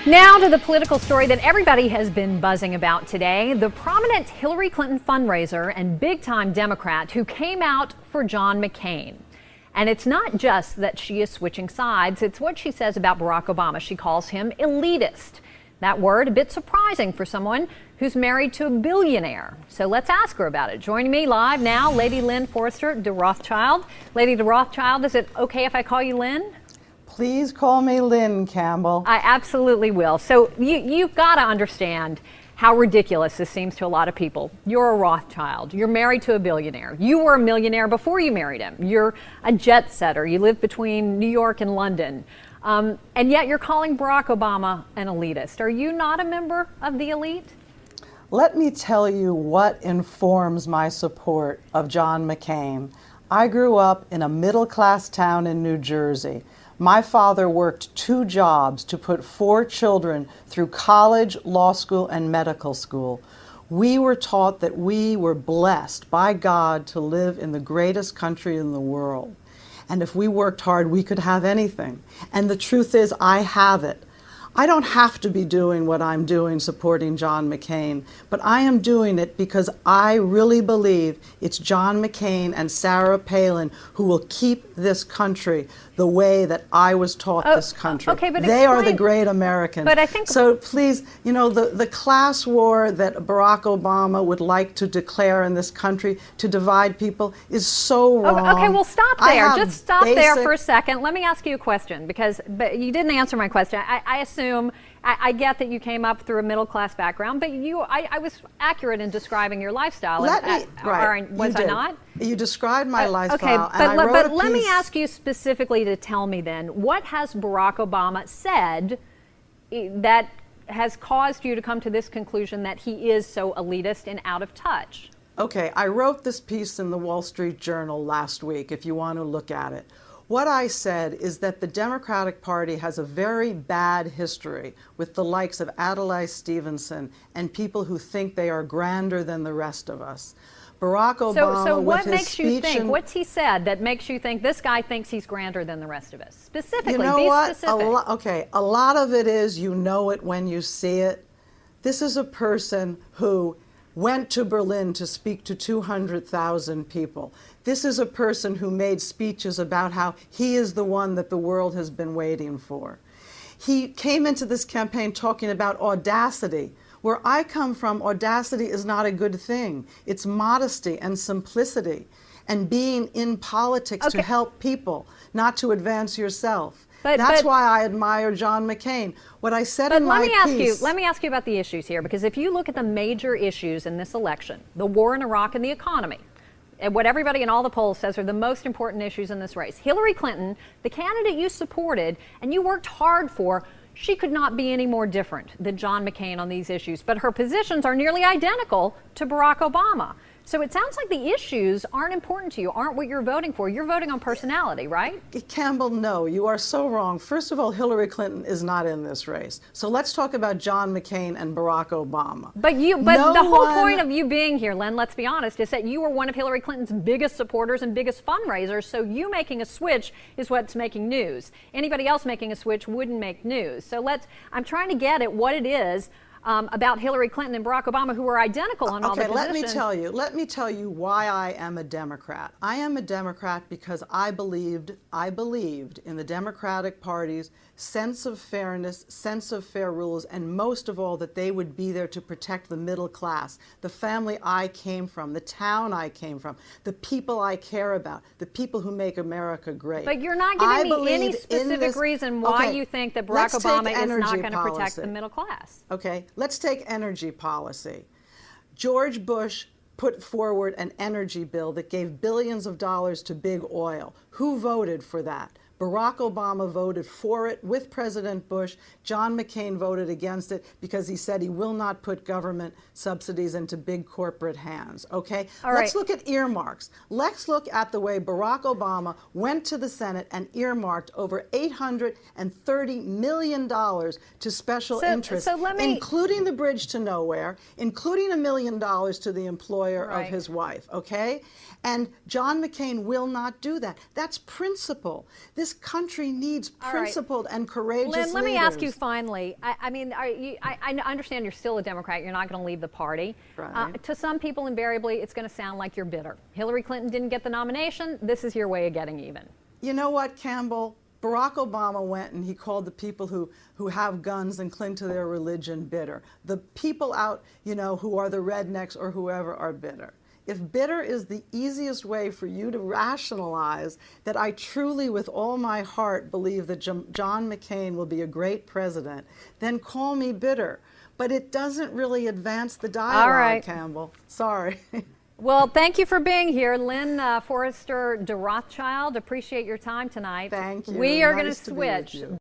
Now to the political story that everybody has been buzzing about today. The prominent Hillary Clinton fundraiser and big-time Democrat who came out for John McCain. And it's not just that she is switching sides, it's what she says about Barack Obama. She calls him elitist. That word a bit surprising for someone who's married to a billionaire. So let's ask her about it. Joining me live now, Lady Lynn Forrester de Rothschild. Lady de Rothschild, is it okay if I call you Lynn? Please call me Lynn, Campbell. I absolutely will. So you've got to understand how ridiculous this seems to a lot of people. You're a Rothschild. You're married to a billionaire. You were a millionaire before you married him. You're a jet setter. You live between New York and London. And yet you're calling Barack Obama an elitist. Are you not a member of the elite? Let me tell you what informs my support of John McCain. I grew up in a middle-class town in New Jersey. My father worked 2 jobs to put 4 children through college, law school, and medical school. We were taught that we were blessed by God to live in the greatest country in the world. And if we worked hard, we could have anything. And the truth is, I have it. I don't have to be doing what I'm doing supporting John McCain, but I am doing it because I really believe it's John McCain and Sarah Palin who will keep this country the way that I was taught this country. Okay, but they are the great Americans. But I think so. Please, you know, the class war that Barack Obama would like to declare in this country to divide people is so wrong. Okay, well, stop there. Just stop there for a second. Let me ask you a question, because you didn't answer my question. I assume, I get that you came up through a middle-class background, but I was accurate in describing your lifestyle. Was I not? You described my lifestyle. Okay, but let me ask you specifically to tell me then, what has Barack Obama said that has caused you to come to this conclusion that he is so elitist and out of touch? Okay, I wrote this piece in the Wall Street Journal last week, if you want to look at it. What I said is that the Democratic Party has a very bad history with the likes of Adlai Stevenson and people who think they are grander than the rest of us. Barack Obama, so what with his makes you speech think, what's he said that makes you think this guy thinks he's grander than the rest of us? Specifically, you know be what? specific. Okay, a lot of it is you know it when you see it. This is a person who went to Berlin to speak to 200,000 people. This is a person who made speeches about how he is the one that the world has been waiting for. He came into this campaign talking about audacity. Where I come from, audacity is not a good thing. It's modesty and simplicity and being in politics to help people, not to advance yourself. That's why I admire John McCain. What I said in my piece... Let me ask you about the issues here, because if you look at the major issues in this election, the war in Iraq and the economy, and what everybody in all the polls says are the most important issues in this race. Hillary Clinton, the candidate you supported and you worked hard for, she could not be any more different than John McCain on these issues, but her positions are nearly identical to Barack Obama. So it sounds like the issues aren't important to you, aren't what you're voting for. You're voting on personality, right? Campbell, no, you are so wrong. First of all, Hillary Clinton is not in this race. So let's talk about John McCain and Barack Obama. But the whole point of you being here, Len, let's be honest, is that you were one of Hillary Clinton's biggest supporters and biggest fundraisers. So you making a switch is what's making news. Anybody else making a switch wouldn't make news. So I'm trying to get at what it is about Hillary Clinton and Barack Obama, who are identical on all the positions. Let me tell you why I am a Democrat. I am a Democrat because I believed in the Democratic Party's sense of fairness, sense of fair rules, and most of all that they would be there to protect the middle class, the family I came from, the town I came from, the people I care about, the people who make America great. But you're not giving me any specific reason why you think that Barack Obama is not going to protect the middle class. Okay, let's take energy policy. George Bush put forward an energy bill that gave billions of dollars to big oil. Who voted for that? Barack Obama voted for it with President Bush. John McCain voted against it because he said he will not put government subsidies into big corporate hands, okay? Let's look at earmarks. Let's look at the way Barack Obama went to the Senate and earmarked over $830 million to special interests, including the bridge to nowhere, including $1 million to the employer of his wife, okay? And John McCain will not do that. That's principle. This this country needs All right. principled and courageous Lynn, let me leaders. ask you finally. I mean, I understand you're still a Democrat. You're not going to leave the party. Right. To some people, invariably, it's going to sound like you're bitter. Hillary Clinton didn't get the nomination. This is your way of getting even. You know what, Campbell? Barack Obama went and he called the people who have guns and cling to their religion bitter. The people out, who are the rednecks or whoever are bitter. If bitter is the easiest way for you to rationalize that I truly, with all my heart, believe that John McCain will be a great president, then call me bitter. But it doesn't really advance the dialogue, All right. Campbell. Sorry. Well, thank you for being here, Lynn Forrester de Rothschild. Appreciate your time tonight. Thank you. We are going to Nice to be with switch. you.